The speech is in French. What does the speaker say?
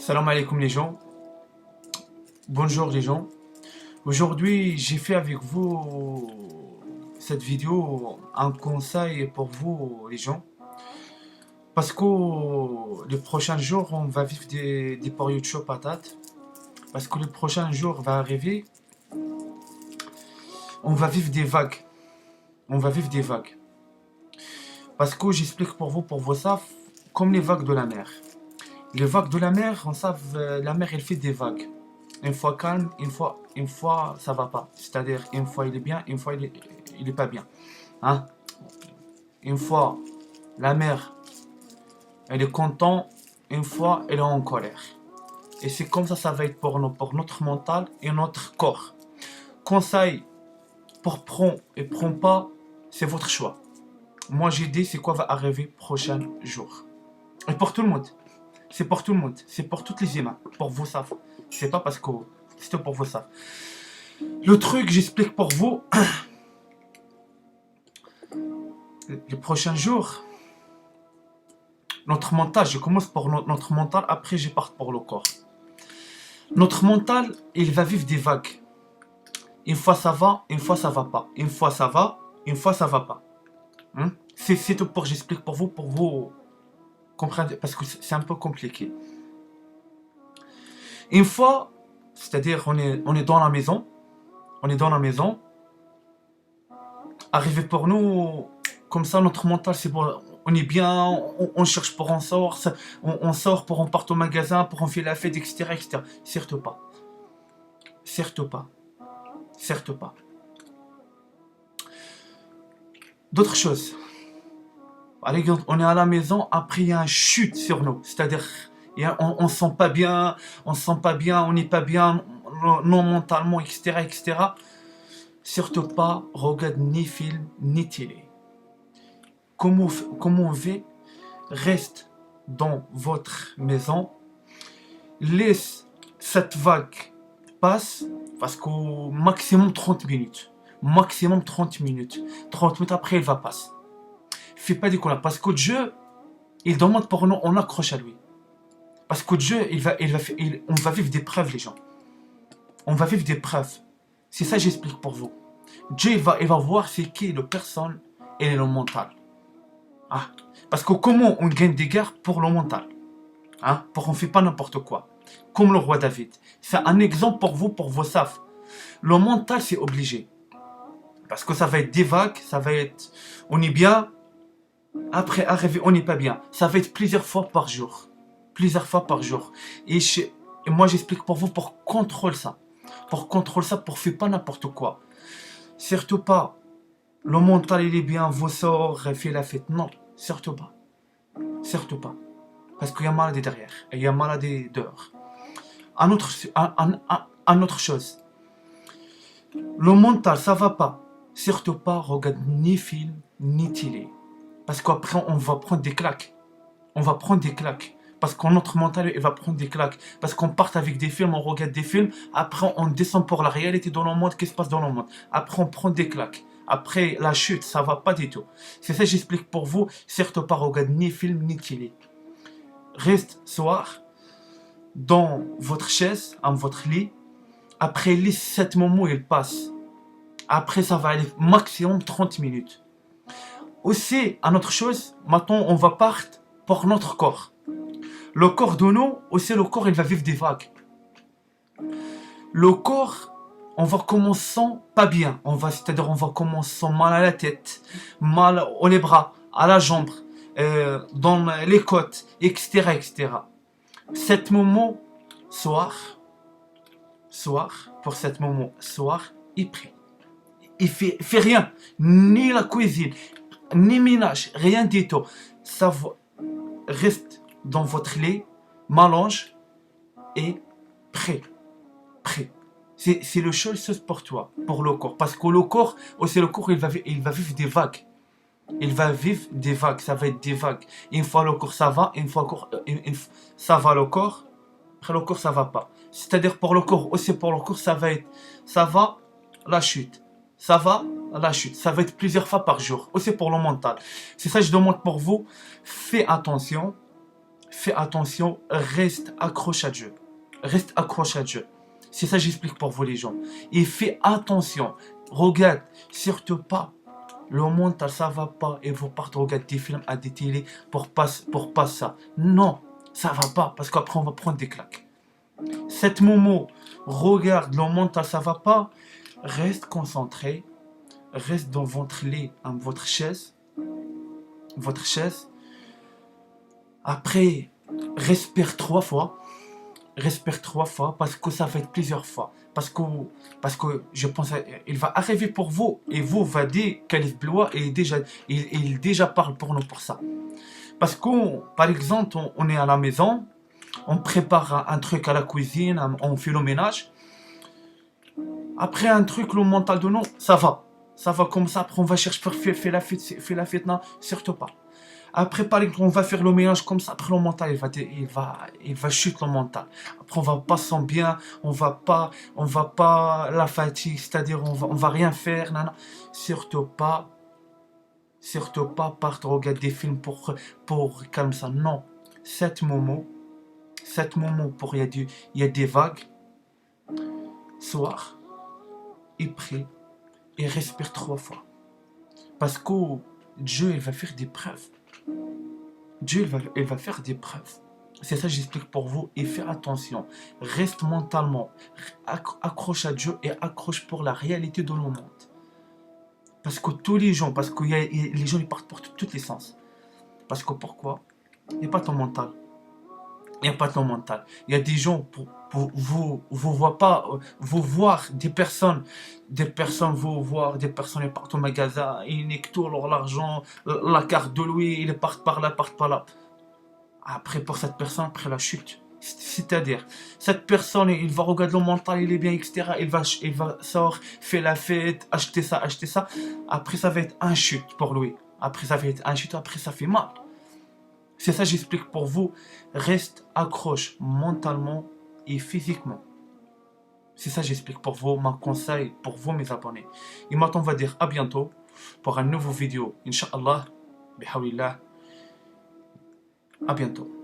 Salam alaikum les gens. Bonjour les gens. Aujourd'hui, j'ai fait avec vous cette vidéo un conseil pour vous les gens. Parce que les prochains jours, on va vivre des périodes chaudes patates. Parce que le prochain jour va arriver, on va vivre des vagues. On va vivre des vagues. Parce que j'explique pour vous ça, comme les vagues de la mer. Les vagues de la mer, on sait, la mer elle fait des vagues. Une fois calme, une fois ça va pas. C'est-à-dire une fois il est bien, une fois il est pas bien. Hein? Une fois la mer elle est contente, une fois elle est en colère. Et c'est comme ça va être pour nous, pour notre mental et notre corps. Conseil pour prendre et prends pas, c'est votre choix. Moi j'ai dit c'est quoi va arriver prochain jour. Et pour tout le monde. C'est pour tout le monde, c'est pour toutes les humains, pour vous ça. C'est pas parce que c'est pour vous ça. Le truc, j'explique pour vous. Les prochains jours, notre mental, je commence par notre mental, après je pars pour le corps. Notre mental, il va vivre des vagues. Une fois ça va, une fois ça va pas. Une fois ça va, une fois ça va pas. C'est tout pour j'explique pour vous comprendre, parce que c'est un peu compliqué. Une fois, c'est-à-dire on est dans la maison, arrivé pour nous, comme ça notre mental c'est bon, on est bien, on cherche pour on sort pour on part au magasin, pour on fait la fête, etc. etc. Certes pas. D'autres choses. Par exemple, on est à la maison, après il y a une chute sur nous, c'est-à-dire on se sent pas bien, on n'est pas bien, non mentalement, etc., etc. Surtout pas, regarde ni film, ni télé. Comment on fait? Reste dans votre maison, laisse cette vague passe, parce qu'au maximum 30 minutes. Maximum 30 minutes. 30 minutes après, elle va passer. Fais pas des conneries, parce que Dieu, il demande pour nous, on accroche à lui. Parce que Dieu, on va vivre des preuves, les gens. On va vivre des preuves. C'est ça que j'explique pour vous. Dieu, il va voir c'est qui la personne et le mental. Ah. Parce que comment on gagne des guerres pour le mental, pour qu'on ne fait pas n'importe quoi. Comme le roi David. C'est un exemple pour vous savez. Le mental, c'est obligé. Parce que ça va être des vagues, ça va être... On est bien, après arriver, on n'est pas bien. Ça va être plusieurs fois par jour. Et moi, j'explique pour vous pour contrôler ça. Pour faire pas n'importe quoi. Surtout pas, le mental, il est bien, vous sort, fait la fête. Non, surtout pas. Parce qu'il y a maladie derrière. Et il y a maladie dehors. Un autre chose. Le mental, ça va pas. Surtout pas, regarde ni film, ni télé. Parce qu'après, on va prendre des claques. Parce que notre mental, il va prendre des claques. Parce qu'on part avec des films, on regarde des films. Après, on descend pour la réalité dans le monde. Qu'est-ce qui se passe dans le monde? Après, on prend des claques. Après, la chute, ça va pas du tout. C'est ça que j'explique pour vous. Surtout pas, regarde ni film, ni télé. Reste soir dans votre chaise, dans votre lit. Après, les 7 moments, il passe. Après, ça va aller maximum 30 minutes. Aussi, une autre chose, maintenant, on va partir pour notre corps. Le corps de nous, aussi le corps, il va vivre des vagues. Le corps, on va commencer pas bien. C'est-à-dire, on va commencer mal à la tête, mal aux bras, à la jambe, dans les côtes, etc., etc. 7 moments, soir, pour 7 moments, il prie. Il fait rien, ni la cuisine, ni ménage, rien du tout. Ça reste dans votre lit, m'allonge et prie. C'est le seul chose pour toi, pour le corps. Parce que le corps, aussi le corps, il va vivre des vagues. Ça va être des vagues. Une fois le corps, ça va. Une fois ça va le corps. Après le corps, ça va pas. C'est-à-dire pour le corps, aussi pour le corps, ça va, la chute. Ça va être plusieurs fois par jour. Aussi pour le mental. C'est ça que je demande pour vous. Faites attention. fais attention, reste accroche à Dieu. Reste accroche à Dieu. C'est ça que j'explique pour vous les gens. Et fais attention. Regarde, surtout pas. Le mental, ça va pas. Et vous partez regarder des films à des télés pour pas ça. Non, ça va pas. Parce qu'après, on va prendre des claques. Cette moment, regarde, le mental, ça va pas. Reste concentré. Reste dans votre lit, votre chaise. Après, respire 3 fois. Respire 3 fois parce que ça va être plusieurs fois. Parce que je pense qu'il va arriver pour vous et vous va dire Khalif Blois et il déjà parle pour nous pour ça. Parce que, par exemple, on est à la maison, on prépare un truc à la cuisine, on fait le ménage. Après un truc, le mental de nous, ça va. Ça va comme ça, après on va chercher pour faire la fête, non, surtout pas. Après, par exemple, on va faire le mélange comme ça. Après, le mental, il va chuter le mental. Après, on va pas sentir bien, on va pas la fatigue, c'est-à-dire on va rien faire, non, non. Surtout pas partir regarder des films pour calmer ça. Non, 7 moments pour il y a des vagues. Soir, et prie et respire 3 fois. Parce que Dieu, il va faire des preuves. Dieu, il va faire des preuves. C'est ça que j'explique pour vous. Et fais attention. Reste mentalement. Accroche à Dieu et accroche pour la réalité de le monde. Parce que tous les gens, les gens, ils partent pour tous les sens. Parce que pourquoi? Il n'y a pas ton mental. Il n'y a pas ton mental. Il y a des gens, vous voyez pas, vous voir des personnes, vous voir des personnes, ils partent au magasin, ils niquent tout l'argent, la carte de Louis, ils partent par là, partent par là. Après, pour cette personne, après la chute. C'est-à-dire, cette personne, il va regarder le mental, il est bien, etc. Il va sortir, faire la fête, acheter ça. Après, ça va être un chute pour lui. Après, ça fait mal. C'est ça que j'explique pour vous. Reste accroche mentalement et physiquement. C'est ça que j'explique pour vous, mon conseil pour vous mes abonnés. Et maintenant on va dire à bientôt pour un nouveau vidéo. Inch'Allah, bihawillah. À bientôt.